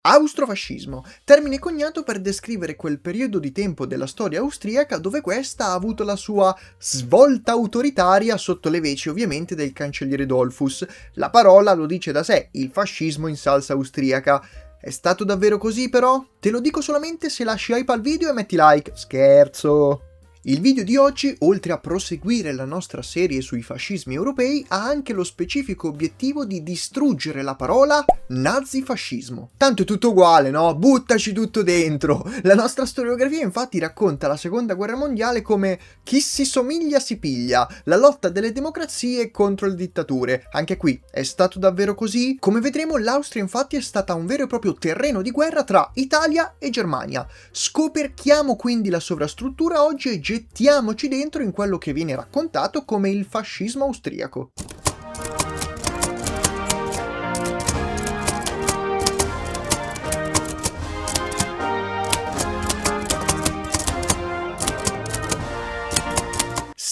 Austrofascismo, termine coniato per descrivere quel periodo di tempo della storia austriaca dove questa ha avuto la sua svolta autoritaria sotto le veci ovviamente del cancelliere Dollfuss. La parola lo dice da sé, il fascismo in salsa austriaca. È stato davvero così però? Te lo dico solamente se lasci hype al video e metti like. Scherzo! Il video di oggi, oltre a proseguire la nostra serie sui fascismi europei, ha anche lo specifico obiettivo di distruggere la parola nazifascismo. Tanto è tutto uguale, no? Buttaci tutto dentro! La nostra storiografia infatti racconta la seconda guerra mondiale come chi si somiglia si piglia, la lotta delle democrazie contro le dittature. Anche qui, è stato davvero così? Come vedremo, l'Austria infatti è stata un vero e proprio terreno di guerra tra Italia e Germania. Scoperchiamo quindi la sovrastruttura oggi e gettiamoci dentro in quello che viene raccontato come il fascismo austriaco.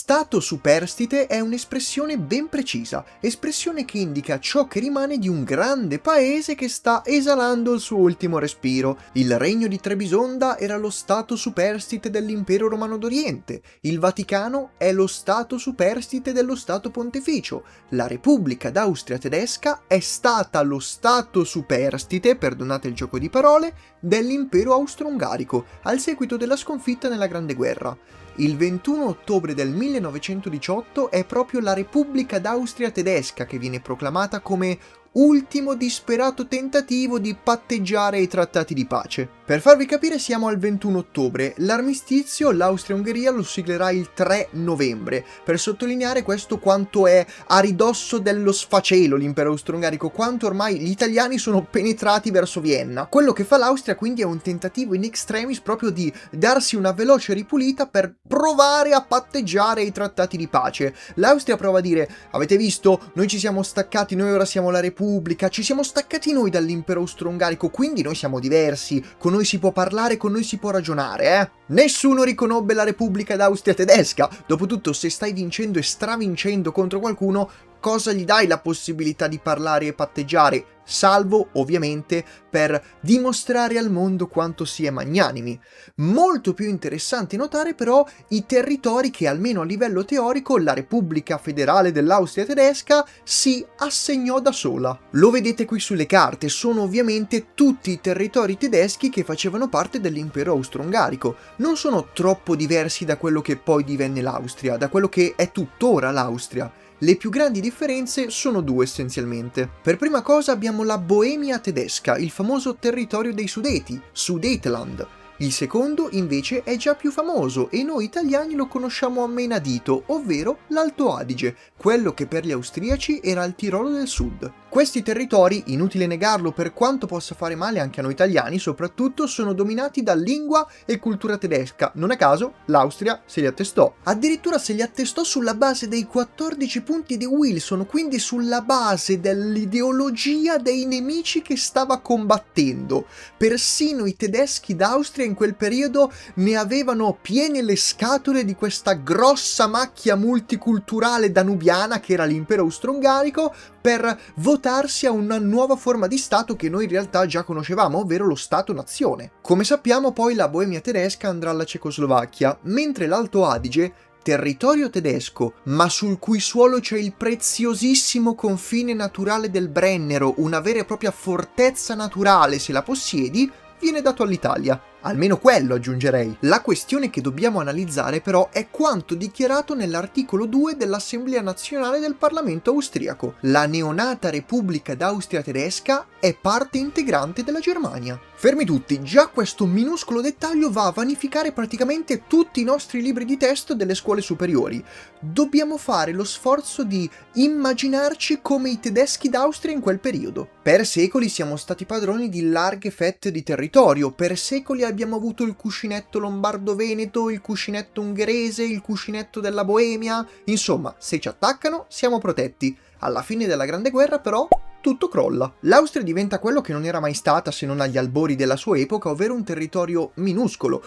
Stato superstite è un'espressione ben precisa, espressione che indica ciò che rimane di un grande paese che sta esalando il suo ultimo respiro. Il regno di Trebisonda era lo stato superstite dell'impero romano d'Oriente, il Vaticano è lo stato superstite dello Stato Pontificio, la Repubblica d'Austria tedesca è stata lo stato superstite, perdonate il gioco di parole, dell'impero austro-ungarico, al seguito della sconfitta nella Grande Guerra. Il 21 ottobre del 1918 è proprio la Repubblica d'Austria tedesca che viene proclamata come ultimo disperato tentativo di patteggiare i trattati di pace. Per farvi capire siamo al 21 ottobre, l'armistizio l'Austria-Ungheria lo siglerà il 3 novembre, per sottolineare questo quanto è a ridosso dello sfacelo l'impero austro-ungarico, quanto ormai gli italiani sono penetrati verso Vienna. Quello che fa l'Austria quindi è un tentativo in extremis proprio di darsi una veloce ripulita per provare a patteggiare i trattati di pace. L'Austria prova a dire: avete visto? Noi ci siamo staccati, noi ora siamo la Repubblica, ci siamo staccati noi dall'impero austro-ungarico, quindi noi siamo diversi, con noi si può parlare, con noi si può ragionare, eh? Nessuno riconobbe la Repubblica d'Austria tedesca, dopotutto se stai vincendo e stravincendo contro qualcuno, cosa gli dai la possibilità di parlare e patteggiare? Salvo, ovviamente, per dimostrare al mondo quanto si è magnanimi. Molto più interessante notare però i territori che, almeno a livello teorico, la Repubblica Federale dell'Austria tedesca si assegnò da sola. Lo vedete qui sulle carte, sono ovviamente tutti i territori tedeschi che facevano parte dell'impero austro-ungarico. Non sono troppo diversi da quello che poi divenne l'Austria, da quello che è tuttora l'Austria. Le più grandi differenze sono due essenzialmente. Per prima cosa abbiamo la Boemia tedesca, il famoso territorio dei Sudeti, Sudetenland. Il secondo invece è già più famoso e noi italiani lo conosciamo a menadito, ovvero l'Alto Adige, quello che per gli austriaci era il Tirolo del Sud. Questi territori, inutile negarlo per quanto possa fare male anche a noi italiani soprattutto, sono dominati da lingua e cultura tedesca. Non a caso l'Austria se li attestò. Addirittura se li attestò sulla base dei 14 punti di Wilson, quindi sulla base dell'ideologia dei nemici che stava combattendo. Persino i tedeschi d'Austria in quel periodo ne avevano piene le scatole di questa grossa macchia multiculturale danubiana che era l'impero austro-ungarico per votarsi a una nuova forma di Stato che noi in realtà già conoscevamo, ovvero lo Stato-nazione. Come sappiamo poi la Boemia tedesca andrà alla Cecoslovacchia, mentre l'Alto Adige, territorio tedesco, ma sul cui suolo c'è il preziosissimo confine naturale del Brennero, una vera e propria fortezza naturale se la possiedi, viene dato all'Italia. Almeno quello aggiungerei. La questione che dobbiamo analizzare però è quanto dichiarato nell'articolo 2 dell'Assemblea Nazionale del Parlamento austriaco. La neonata Repubblica d'Austria tedesca è parte integrante della Germania. Fermi tutti, già questo minuscolo dettaglio va a vanificare praticamente tutti i nostri libri di testo delle scuole superiori. Dobbiamo fare lo sforzo di immaginarci come i tedeschi d'Austria in quel periodo. Per secoli siamo stati padroni di larghe fette di territorio, per secoli abbiamo avuto il cuscinetto lombardo-veneto, il cuscinetto ungherese, il cuscinetto della Boemia, insomma, se ci attaccano siamo protetti. Alla fine della Grande Guerra però tutto crolla. L'Austria diventa quello che non era mai stata se non agli albori della sua epoca, ovvero un territorio minuscolo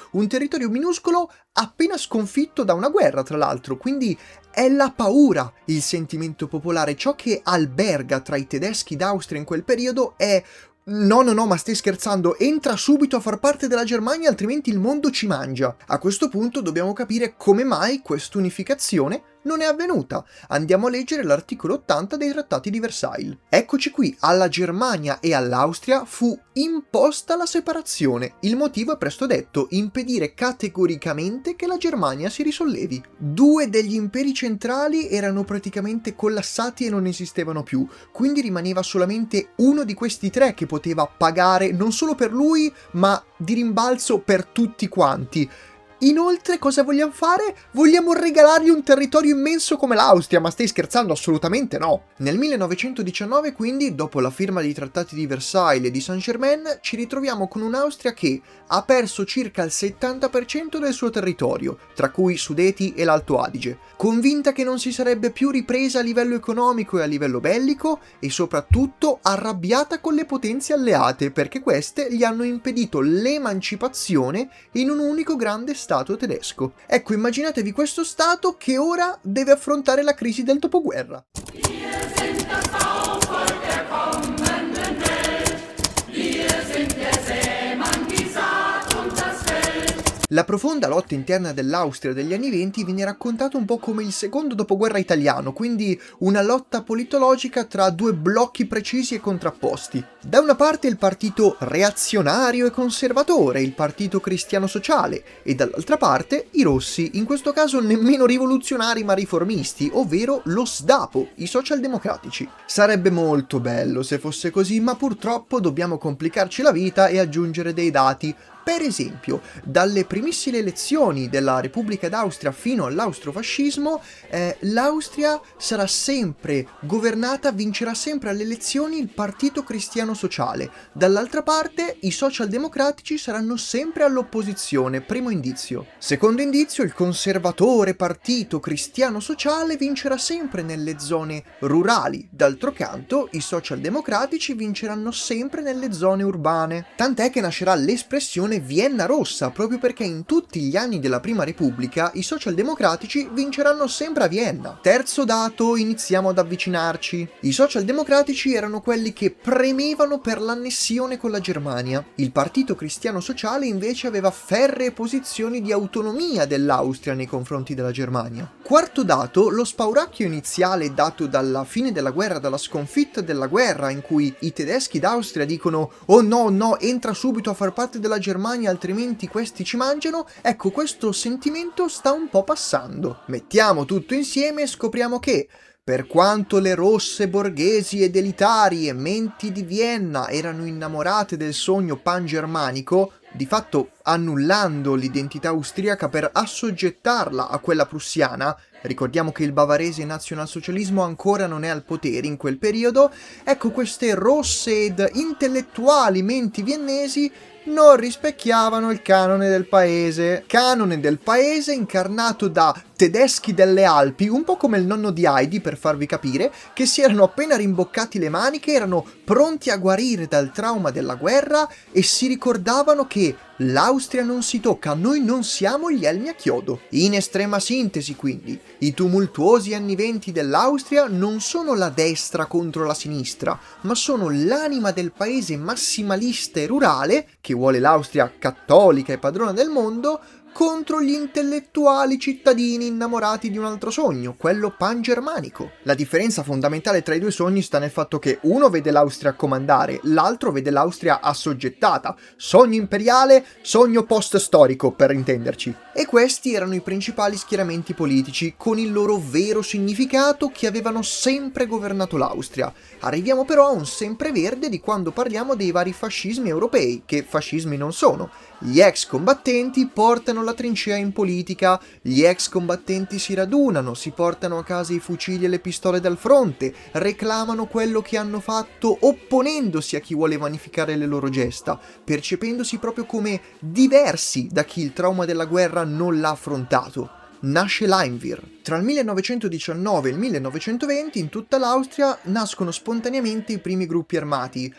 appena sconfitto da una guerra tra l'altro, quindi è la paura il sentimento popolare, ciò che alberga tra i tedeschi d'Austria in quel periodo è No, no, no, ma stai scherzando, entra subito a far parte della Germania, altrimenti il mondo ci mangia. A questo punto dobbiamo capire come mai quest'unificazione non è avvenuta. Andiamo a leggere l'articolo 80 dei Trattati di Versailles. Eccoci qui, alla Germania e all'Austria fu imposta la separazione. Il motivo è presto detto: impedire categoricamente che la Germania si risollevi. Due degli imperi centrali erano praticamente collassati e non esistevano più, quindi rimaneva solamente uno di questi tre che poteva pagare non solo per lui, ma di rimbalzo per tutti quanti. Inoltre, cosa vogliamo fare? Vogliamo regalargli un territorio immenso come l'Austria, ma stai scherzando? Assolutamente no! Nel 1919, quindi, dopo la firma dei Trattati di Versailles e di Saint-Germain, ci ritroviamo con un'Austria che ha perso circa il 70% del suo territorio, tra cui i Sudeti e l'Alto Adige, convinta che non si sarebbe più ripresa a livello economico e a livello bellico, e soprattutto arrabbiata con le potenze alleate, perché queste gli hanno impedito l'emancipazione in un unico grande stato tedesco. Ecco, immaginatevi questo stato che ora deve affrontare la crisi del dopoguerra. La profonda lotta interna dell'Austria degli anni '20 viene raccontata un po' come il secondo dopoguerra italiano, quindi una lotta politologica tra due blocchi precisi e contrapposti. Da una parte il partito reazionario e conservatore, il partito cristiano sociale, e dall'altra parte i rossi, in questo caso nemmeno rivoluzionari ma riformisti, ovvero lo SDAPO, i socialdemocratici. Sarebbe molto bello se fosse così, ma purtroppo dobbiamo complicarci la vita e aggiungere dei dati. Per esempio, dalle primissime elezioni della Repubblica d'Austria fino all'austrofascismo, l'Austria sarà sempre governata, vincerà sempre alle elezioni il Partito Cristiano Sociale. Dall'altra parte, i socialdemocratici saranno sempre all'opposizione, primo indizio. Secondo indizio, il conservatore Partito Cristiano Sociale vincerà sempre nelle zone rurali. D'altro canto, i socialdemocratici vinceranno sempre nelle zone urbane. Tant'è che nascerà l'espressione Vienna rossa, proprio perché in tutti gli anni della Prima Repubblica i socialdemocratici vinceranno sempre a Vienna. Terzo dato, iniziamo ad avvicinarci. I socialdemocratici erano quelli che premevano per l'annessione con la Germania. Il Partito Cristiano Sociale invece aveva ferree posizioni di autonomia dell'Austria nei confronti della Germania. Quarto dato, lo spauracchio iniziale dato dalla fine della guerra, dalla sconfitta della guerra, in cui i tedeschi d'Austria dicono "Oh no, no, entra subito a far parte della Germania, altrimenti questi ci mangiano", ecco, questo sentimento sta un po' passando. Mettiamo tutto insieme e scopriamo che, per quanto le rosse borghesi ed elitarie menti di Vienna erano innamorate del sogno pangermanico, di fatto annullando l'identità austriaca per assoggettarla a quella prussiana, ricordiamo che il bavarese nazionalsocialismo ancora non è al potere in quel periodo, ecco, queste rosse ed intellettuali menti viennesi non rispecchiavano il canone del paese incarnato da tedeschi delle Alpi, un po' come il nonno di Heidi, per farvi capire, che si erano appena rimboccati le maniche, erano pronti a guarire dal trauma della guerra e si ricordavano che l'Austria non si tocca, noi non siamo gli elmi a chiodo. In estrema sintesi, quindi, i tumultuosi anni '20 dell'Austria non sono la destra contro la sinistra, ma sono l'anima del paese massimalista e rurale, che vuole l'Austria cattolica e padrona del mondo, contro gli intellettuali cittadini innamorati di un altro sogno, quello pangermanico. La differenza fondamentale tra i due sogni sta nel fatto che uno vede l'Austria comandare, l'altro vede l'Austria assoggettata. Sogno imperiale, sogno post-storico, per intenderci. E questi erano i principali schieramenti politici, con il loro vero significato, che avevano sempre governato l'Austria. Arriviamo però a un sempreverde di quando parliamo dei vari fascismi europei, che fascismi non sono. Gli ex combattenti portano la trincea in politica, gli ex combattenti si radunano, si portano a casa i fucili e le pistole dal fronte, reclamano quello che hanno fatto opponendosi a chi vuole vanificare le loro gesta, percependosi proprio come diversi da chi il trauma della guerra non l'ha affrontato. Nasce l'Einwir. Tra il 1919 e il 1920 in tutta l'Austria nascono spontaneamente i primi gruppi armati.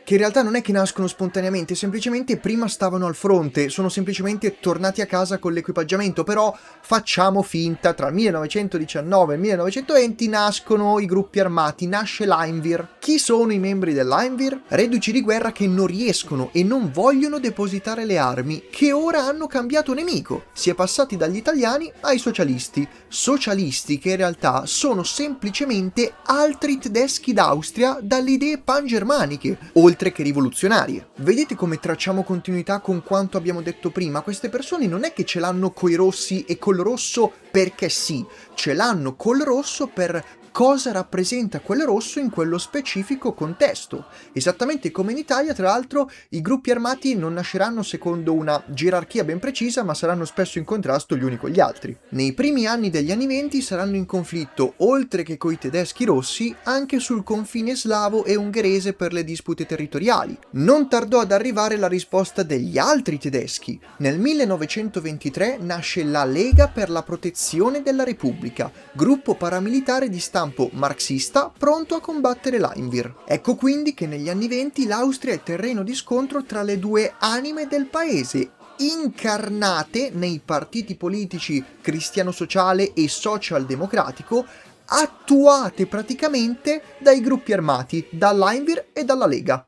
che in realtà non è che nascono spontaneamente, semplicemente prima stavano al fronte, sono semplicemente tornati a casa con l'equipaggiamento, però facciamo finta, tra il 1919 e il 1920 nascono i gruppi armati, nasce l'Einwir. Chi sono i membri dell'Einwir? Reduci di guerra che non riescono e non vogliono depositare le armi, che ora hanno cambiato nemico, si è passati dagli italiani ai socialisti che in realtà sono semplicemente altri tedeschi d'Austria dalle idee pangermaniche, oltre che rivoluzionarie. Vedete come tracciamo continuità con quanto abbiamo detto prima? Queste persone non è che ce l'hanno coi rossi e col rosso perché sì, ce l'hanno col rosso per cosa rappresenta quel rosso in quello specifico contesto. Esattamente come in Italia, tra l'altro, i gruppi armati non nasceranno secondo una gerarchia ben precisa, ma saranno spesso in contrasto gli uni con gli altri. Nei primi anni degli anni 20 saranno in conflitto, oltre che coi tedeschi rossi, anche sul confine slavo e ungherese per le dispute territoriali. Non tardò ad arrivare la risposta degli altri tedeschi. Nel 1923 nasce la Lega per la Protezione della Repubblica, gruppo paramilitare di stampo marxista pronto a combattere l'Einwir. Ecco quindi che negli anni 20 l'Austria è terreno di scontro tra le due anime del paese, incarnate nei partiti politici cristiano-sociale e social-democratico, attuate praticamente dai gruppi armati, dall'Einwir e dalla Lega.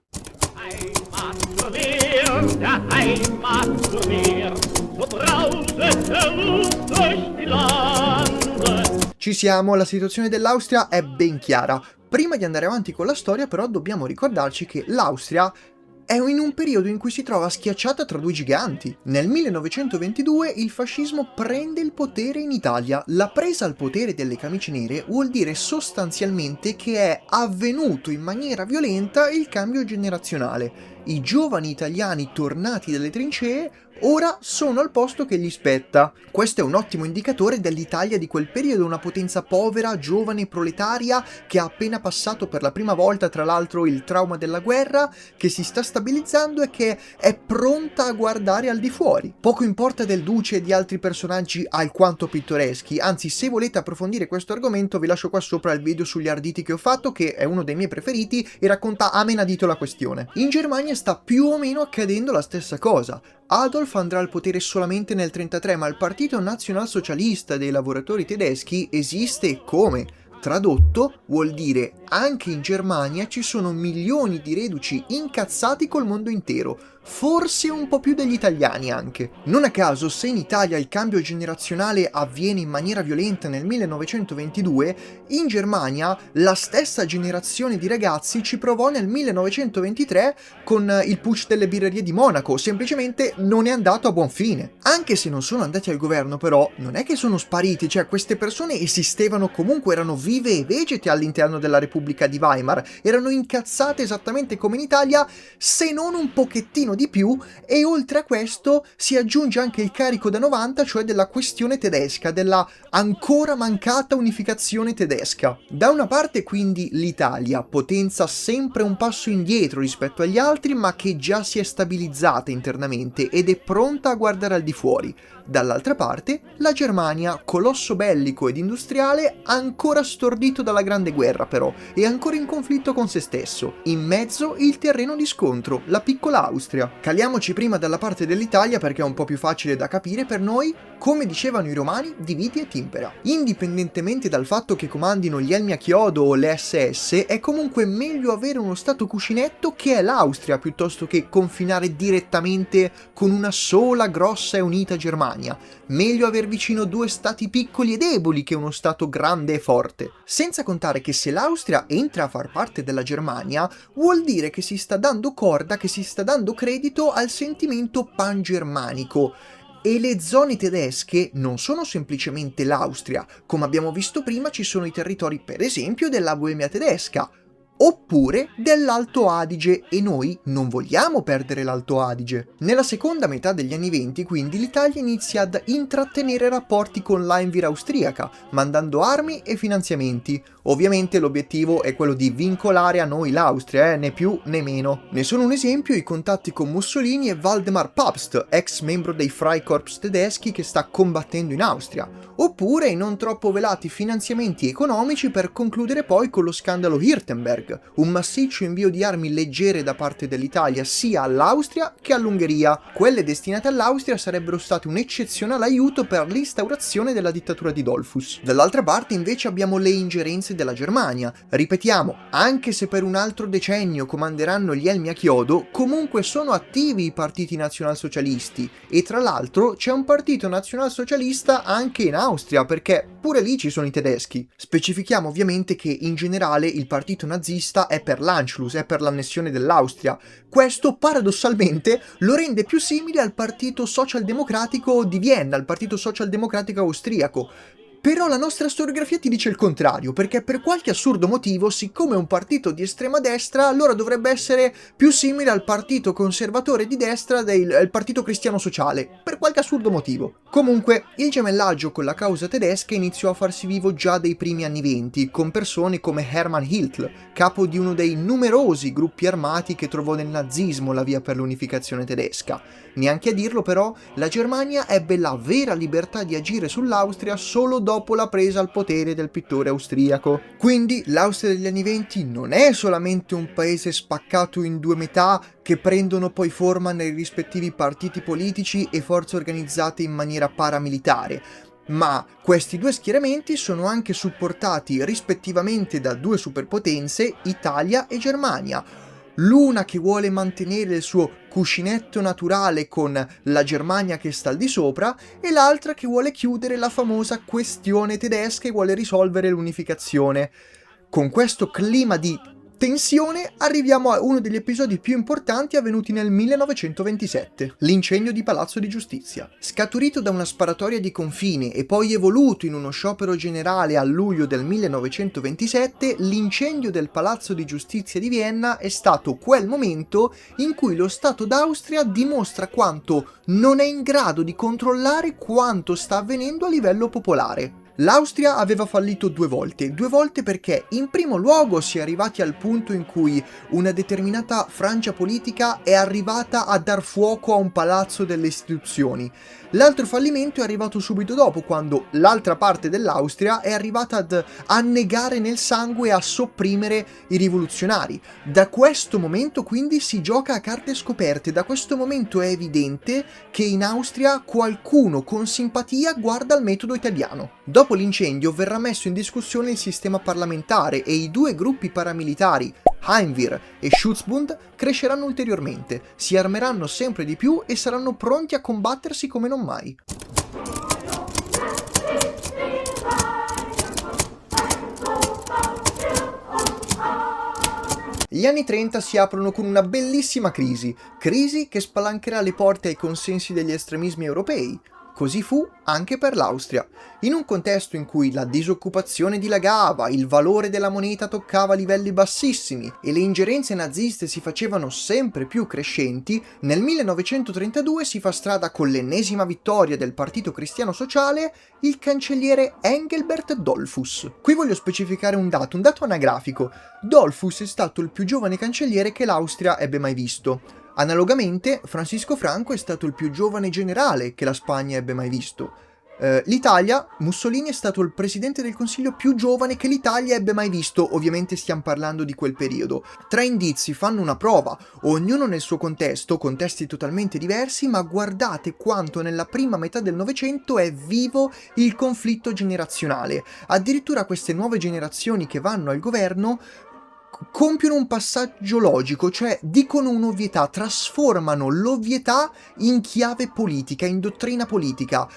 Ci siamo, la situazione dell'Austria è ben chiara. Prima di andare avanti con la storia però dobbiamo ricordarci che l'Austria è in un periodo in cui si trova schiacciata tra due giganti. Nel 1922 il fascismo prende il potere in Italia. La presa al potere delle camicie nere vuol dire sostanzialmente che è avvenuto in maniera violenta il cambio generazionale. I giovani italiani tornati dalle trincee ora sono al posto che gli spetta. Questo è un ottimo indicatore dell'Italia di quel periodo, una potenza povera, giovane, proletaria, che ha appena passato per la prima volta, tra l'altro, il trauma della guerra, che si sta stabilizzando e che è pronta a guardare al di fuori. Poco importa del duce e di altri personaggi alquanto pittoreschi, anzi, se volete approfondire questo argomento vi lascio qua sopra il video sugli arditi che ho fatto, che è uno dei miei preferiti e racconta a menadito la questione. In Germania sta più o meno accadendo la stessa cosa. Adolf andrà al potere solamente nel 1933, ma il Partito Nazionalsocialista dei lavoratori tedeschi esiste e come? Tradotto vuol dire anche in Germania ci sono milioni di reduci incazzati col mondo intero, forse un po' più degli italiani anche. Non a caso, se in Italia il cambio generazionale avviene in maniera violenta nel 1922, in Germania la stessa generazione di ragazzi ci provò nel 1923 con il putsch delle birrerie di Monaco, semplicemente non è andato a buon fine. Anche se non sono andati al governo però, non è che sono spariti, cioè queste persone esistevano comunque, erano vive e vegete all'interno della Repubblica di Weimar, erano incazzate esattamente come in Italia, se non un pochettino di più, e oltre a questo si aggiunge anche il carico da 90, cioè della questione tedesca, della ancora mancata unificazione tedesca. Da una parte quindi l'Italia, potenza sempre un passo indietro rispetto agli altri, ma che già si è stabilizzata internamente ed è pronta a guardare al di fuori. Dall'altra parte la Germania, colosso bellico ed industriale, ancora stordito dalla Grande Guerra però, e ancora in conflitto con se stesso. In mezzo il terreno di scontro, la piccola Austria. Caliamoci prima dalla parte dell'Italia perché è un po' più facile da capire per noi. Come dicevano i romani, dividi et impera. Indipendentemente dal fatto che comandino gli elmi a chiodo o le SS, è comunque meglio avere uno stato cuscinetto che è l'Austria piuttosto che confinare direttamente con una sola grossa e unita Germania. Meglio aver vicino due stati piccoli e deboli che uno stato grande e forte. Senza contare che se l'Austria entra a far parte della Germania, vuol dire che si sta dando corda, che si sta dando credito al sentimento pangermanico. E le zone tedesche non sono semplicemente l'Austria, come abbiamo visto prima ci sono i territori per esempio della Boemia tedesca, oppure dell'Alto Adige, e noi non vogliamo perdere l'Alto Adige. Nella seconda metà degli anni 20 quindi l'Italia inizia ad intrattenere rapporti con l'Einwir austriaca, mandando armi e finanziamenti. Ovviamente l'obiettivo è quello di vincolare a noi l'Austria, né più né meno. Ne sono un esempio i contatti con Mussolini e Waldemar Pabst, ex membro dei Freikorps tedeschi che sta combattendo in Austria, oppure i non troppo velati finanziamenti economici per concludere poi con lo scandalo Hirtenberg. Königsberg, un massiccio invio di armi leggere da parte dell'Italia sia all'Austria che all'Ungheria. Quelle destinate all'Austria sarebbero state un eccezionale aiuto per l'instaurazione della dittatura di Dollfuss. Dall'altra parte invece abbiamo le ingerenze della Germania. Ripetiamo, anche se per un altro decennio comanderanno gli elmi a chiodo, comunque sono attivi i partiti nazionalsocialisti e tra l'altro c'è un partito nazionalsocialista anche in Austria, perché pure lì ci sono i tedeschi. Specifichiamo ovviamente che in generale il partito nazista è per l'Anschluss, è per l'annessione dell'Austria. Questo paradossalmente lo rende più simile al partito socialdemocratico di Vienna, al partito socialdemocratico austriaco. Però la nostra storiografia ti dice il contrario, perché per qualche assurdo motivo, siccome è un partito di estrema destra, allora dovrebbe essere più simile al partito conservatore di destra del Partito Cristiano Sociale, per qualche assurdo motivo. Comunque, il gemellaggio con la causa tedesca iniziò a farsi vivo già dai primi anni '20, con persone come Hermann Hitler, capo di uno dei numerosi gruppi armati che trovò nel nazismo la via per l'unificazione tedesca. Neanche a dirlo però, la Germania ebbe la vera libertà di agire sull'Austria solo dopo la presa al potere del pittore austriaco. Quindi l'Austria degli anni '20 non è solamente un paese spaccato in due metà che prendono poi forma nei rispettivi partiti politici e forze organizzate in maniera paramilitare, ma questi due schieramenti sono anche supportati rispettivamente da due superpotenze, Italia e Germania. L'una che vuole mantenere il suo cuscinetto naturale con la Germania che sta al di sopra e l'altra che vuole chiudere la famosa questione tedesca e vuole risolvere l'unificazione. Con questo clima di tensione arriviamo a uno degli episodi più importanti avvenuti nel 1927, l'incendio di Palazzo di Giustizia. Scaturito da una sparatoria di confine e poi evoluto in uno sciopero generale a luglio del 1927, l'incendio del Palazzo di Giustizia di Vienna è stato quel momento in cui lo Stato d'Austria dimostra quanto non è in grado di controllare quanto sta avvenendo a livello popolare. L'Austria aveva fallito due volte perché in primo luogo si è arrivati al punto in cui una determinata frangia politica è arrivata a dar fuoco a un palazzo delle istituzioni. L'altro fallimento è arrivato subito dopo, quando l'altra parte dell'Austria è arrivata ad annegare nel sangue e a sopprimere i rivoluzionari. Da questo momento quindi si gioca a carte scoperte, da questo momento è evidente che in Austria qualcuno con simpatia guarda al metodo italiano. Dopo l'incendio verrà messo in discussione il sistema parlamentare e i due gruppi paramilitari, Heimwehr e Schutzbund, cresceranno ulteriormente, si armeranno sempre di più e saranno pronti a combattersi come non mai. Gli anni 30 si aprono con una bellissima crisi che spalancherà le porte ai consensi degli estremismi europei. Così fu anche per l'Austria. In un contesto in cui la disoccupazione dilagava, il valore della moneta toccava livelli bassissimi e le ingerenze naziste si facevano sempre più crescenti, nel 1932 si fa strada con l'ennesima vittoria del Partito Cristiano Sociale il cancelliere Engelbert Dollfuss. Qui voglio specificare un dato anagrafico. Dollfuss è stato il più giovane cancelliere che l'Austria ebbe mai visto. Analogamente, Francisco Franco è stato il più giovane generale che la Spagna ebbe mai visto. L'Italia, Mussolini è stato il presidente del Consiglio più giovane che l'Italia ebbe mai visto, ovviamente stiamo parlando di quel periodo. Tre indizi fanno una prova, ognuno nel suo contesto, contesti totalmente diversi, ma guardate quanto nella prima metà del Novecento è vivo il conflitto generazionale. Addirittura queste nuove generazioni che vanno al governo compiono un passaggio logico, cioè dicono un'ovvietà, trasformano l'ovvietà in chiave politica, in dottrina politica.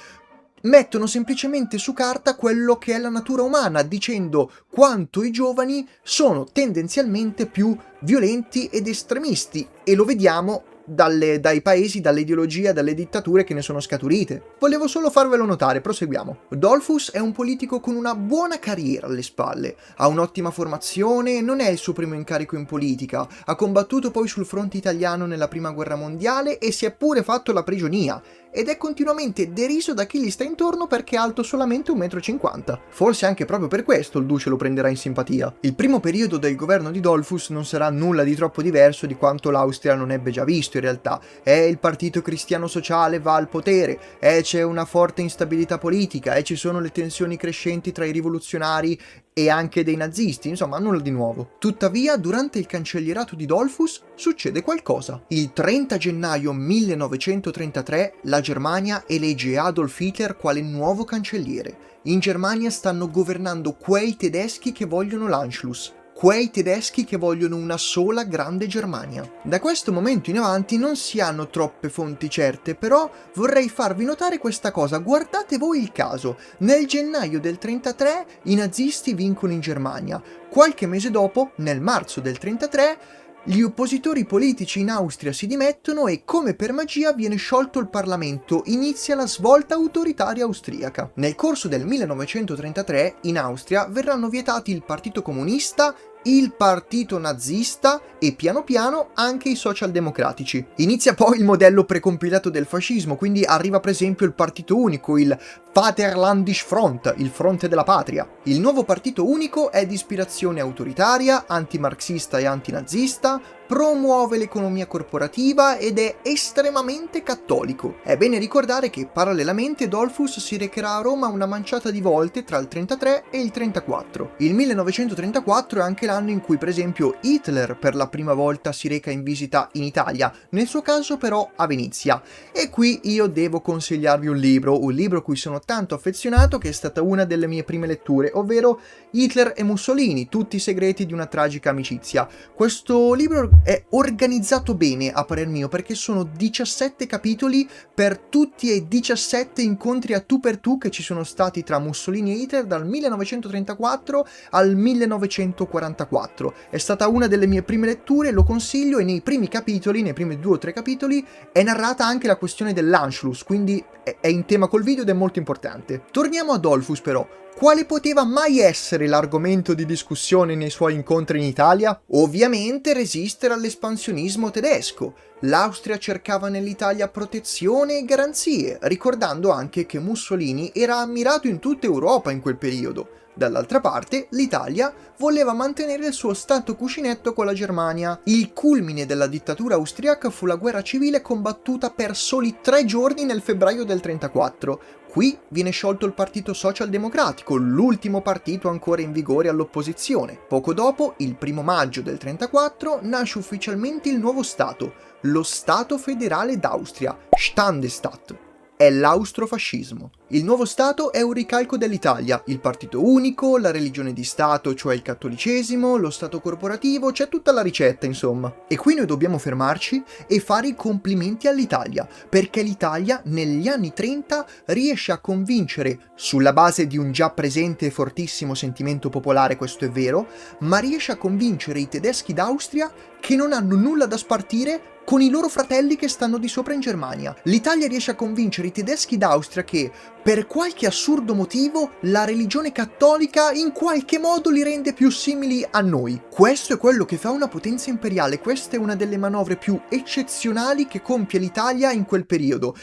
Mettono semplicemente su carta quello che è la natura umana, dicendo quanto i giovani sono tendenzialmente più violenti ed estremisti, e lo vediamo dai paesi, dalle ideologie, dalle dittature che ne sono scaturite. Volevo solo farvelo notare, proseguiamo. Dollfuss è un politico con una buona carriera alle spalle, ha un'ottima formazione, non è il suo primo incarico in politica, ha combattuto poi sul fronte italiano nella prima guerra mondiale e si è pure fatto la prigionia, ed è continuamente deriso da chi gli sta intorno perché è alto solamente 1,50 m. Forse anche proprio per questo il duce lo prenderà in simpatia. Il primo periodo del governo di Dollfuss non sarà nulla di troppo diverso di quanto l'Austria non ebbe già visto in realtà. Il partito cristiano sociale va al potere, c'è una forte instabilità politica, ci sono le tensioni crescenti tra i rivoluzionari e anche dei nazisti, insomma nulla di nuovo. Tuttavia, durante il cancellierato di Dollfuss succede qualcosa. Il 30 gennaio 1933 la Germania elegge Adolf Hitler quale nuovo cancelliere. In Germania stanno governando quei tedeschi che vogliono l'Anschluss, quei tedeschi che vogliono una sola grande Germania. Da questo momento in avanti non si hanno troppe fonti certe, però vorrei farvi notare questa cosa. Guardate voi il caso. Nel gennaio del 33 i nazisti vincono in Germania. Qualche mese dopo, nel marzo del 33, gli oppositori politici in Austria si dimettono e, come per magia, viene sciolto il Parlamento, inizia la svolta autoritaria austriaca. Nel corso del 1933, in Austria, verranno vietati il Partito Comunista, il partito nazista e piano piano anche i socialdemocratici. Inizia poi il modello precompilato del fascismo, quindi arriva per esempio il partito unico, il Vaterlandische Front, il fronte della patria. Il nuovo partito unico è di ispirazione autoritaria, antimarxista e antinazista, promuove l'economia corporativa ed è estremamente cattolico. È bene ricordare che parallelamente Dollfuss si recherà a Roma una manciata di volte tra il 33 e il 34. Il 1934 è anche l'anno in cui per esempio Hitler per la prima volta si reca in visita in Italia, nel suo caso però a Venezia. E qui io devo consigliarvi un libro a cui sono tanto affezionato che è stata una delle mie prime letture, ovvero Hitler e Mussolini, tutti i segreti di una tragica amicizia. Questo libro è organizzato bene a parer mio perché sono 17 capitoli per tutti e 17 incontri a tu per tu che ci sono stati tra Mussolini e Hitler dal 1934 al 1944. È stata una delle mie prime letture, lo consiglio, e nei primi capitoli, nei primi 2 o 3 capitoli, è narrata anche la questione dell'Anschluss, quindi è in tema col video ed è molto importante. Torniamo a Dollfuss però. Quale poteva mai essere l'argomento di discussione nei suoi incontri in Italia? Ovviamente resistere all'espansionismo tedesco. L'Austria cercava nell'Italia protezione e garanzie, ricordando anche che Mussolini era ammirato in tutta Europa in quel periodo. Dall'altra parte, l'Italia voleva mantenere il suo stato cuscinetto con la Germania. Il culmine della dittatura austriaca fu la guerra civile combattuta per soli 3 giorni nel febbraio del 34. Qui viene sciolto il Partito Socialdemocratico, l'ultimo partito ancora in vigore all'opposizione. Poco dopo, il 1 maggio del 34, nasce ufficialmente il nuovo Stato, lo Stato federale d'Austria, Standesstaat. È l'austrofascismo. Il nuovo Stato è un ricalco dell'Italia, il partito unico, la religione di Stato, cioè il cattolicesimo, lo Stato corporativo, c'è tutta la ricetta insomma. E qui noi dobbiamo fermarci e fare i complimenti all'Italia, perché l'Italia negli anni 30 riesce a convincere, sulla base di un già presente e fortissimo sentimento popolare, questo è vero, ma riesce a convincere i tedeschi d'Austria che non hanno nulla da spartire con i loro fratelli che stanno di sopra in Germania. L'Italia riesce a convincere i tedeschi d'Austria che, per qualche assurdo motivo, la religione cattolica in qualche modo li rende più simili a noi. Questo è quello che fa una potenza imperiale, questa è una delle manovre più eccezionali che compie l'Italia in quel periodo.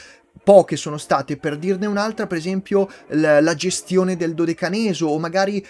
Poche sono state, per dirne un'altra, per esempio la gestione del Dodecaneso o magari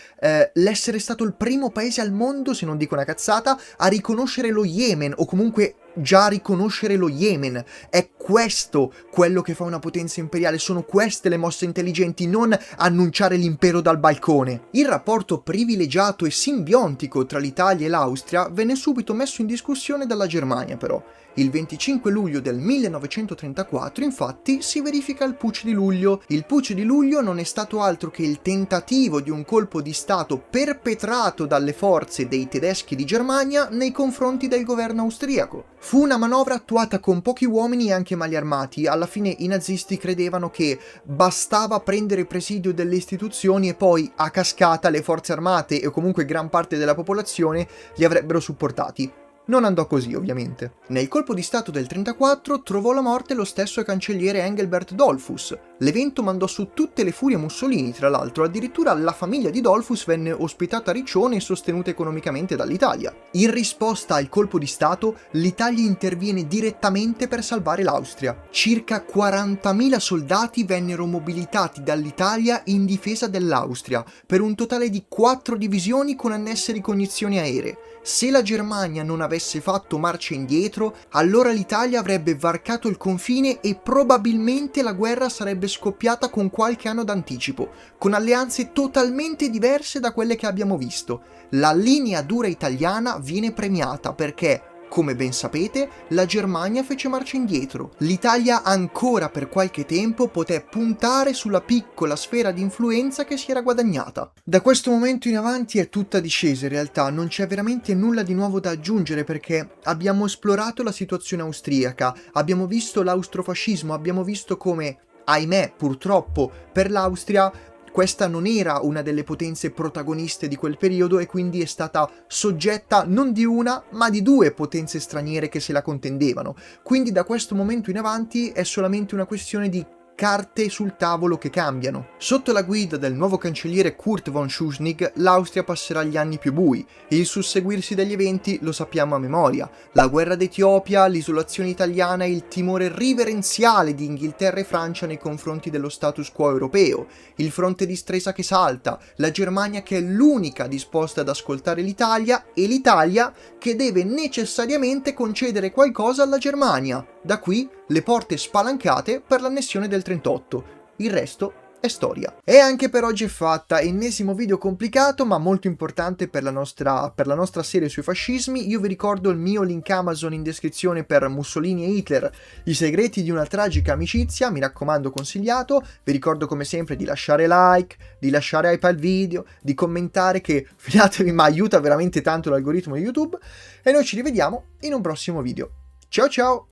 l'essere stato il primo paese al mondo, se non dico una cazzata, a riconoscere lo Yemen o comunque già riconoscere lo Yemen. È questo quello che fa una potenza imperiale, sono queste le mosse intelligenti, non annunciare l'impero dal balcone. Il rapporto privilegiato e simbiontico tra l'Italia e l'Austria venne subito messo in discussione dalla Germania però. Il 25 luglio del 1934 infatti si verifica il Putsch di luglio. Il Putsch di luglio non è stato altro che il tentativo di un colpo di stato perpetrato dalle forze dei tedeschi di Germania nei confronti del governo austriaco. Fu una manovra attuata con pochi uomini e anche mali armati. Alla fine i nazisti credevano che bastava prendere presidio delle istituzioni e poi a cascata le forze armate e comunque gran parte della popolazione li avrebbero supportati. Non andò così, ovviamente. Nel colpo di stato del 34 trovò la morte lo stesso cancelliere Engelbert Dollfuss. L'evento mandò su tutte le furie Mussolini, tra l'altro, addirittura la famiglia di Dollfuss venne ospitata a Riccione e sostenuta economicamente dall'Italia. In risposta al colpo di stato, l'Italia interviene direttamente per salvare l'Austria. Circa 40.000 soldati vennero mobilitati dall'Italia in difesa dell'Austria, per un totale di 4 divisioni con annesse ricognizioni aeree. Se la Germania non avesse fatto marcia indietro, allora l'Italia avrebbe varcato il confine e probabilmente la guerra sarebbe scoppiata con qualche anno d'anticipo, con alleanze totalmente diverse da quelle che abbiamo visto. La linea dura italiana viene premiata perché, come ben sapete, la Germania fece marcia indietro. L'Italia ancora per qualche tempo poté puntare sulla piccola sfera di influenza che si era guadagnata. Da questo momento in avanti è tutta discesa in realtà, non c'è veramente nulla di nuovo da aggiungere perché abbiamo esplorato la situazione austriaca, abbiamo visto l'austrofascismo, abbiamo visto come, ahimè, purtroppo, per l'Austria questa non era una delle potenze protagoniste di quel periodo e quindi è stata soggetta non di una, ma di due potenze straniere che se la contendevano. Quindi da questo momento in avanti è solamente una questione di carte sul tavolo che cambiano. Sotto la guida del nuovo cancelliere Kurt von Schuschnigg, l'Austria passerà gli anni più bui e il susseguirsi degli eventi lo sappiamo a memoria. La guerra d'Etiopia, l'isolazione italiana e il timore riverenziale di Inghilterra e Francia nei confronti dello status quo europeo, il fronte di Stresa che salta, la Germania che è l'unica disposta ad ascoltare l'Italia e l'Italia che deve necessariamente concedere qualcosa alla Germania. Da qui le porte spalancate per l'annessione del 38. Il resto è storia. E anche per oggi è fatta, ennesimo video complicato ma molto importante per la nostra serie sui fascismi. Io vi ricordo il mio link Amazon in descrizione per Mussolini e Hitler, i segreti di una tragica amicizia, mi raccomando consigliato. Vi ricordo come sempre di lasciare like, di lasciare hype al video, di commentare che, fidatevi, ma aiuta veramente tanto l'algoritmo di YouTube e noi ci rivediamo in un prossimo video. Ciao ciao!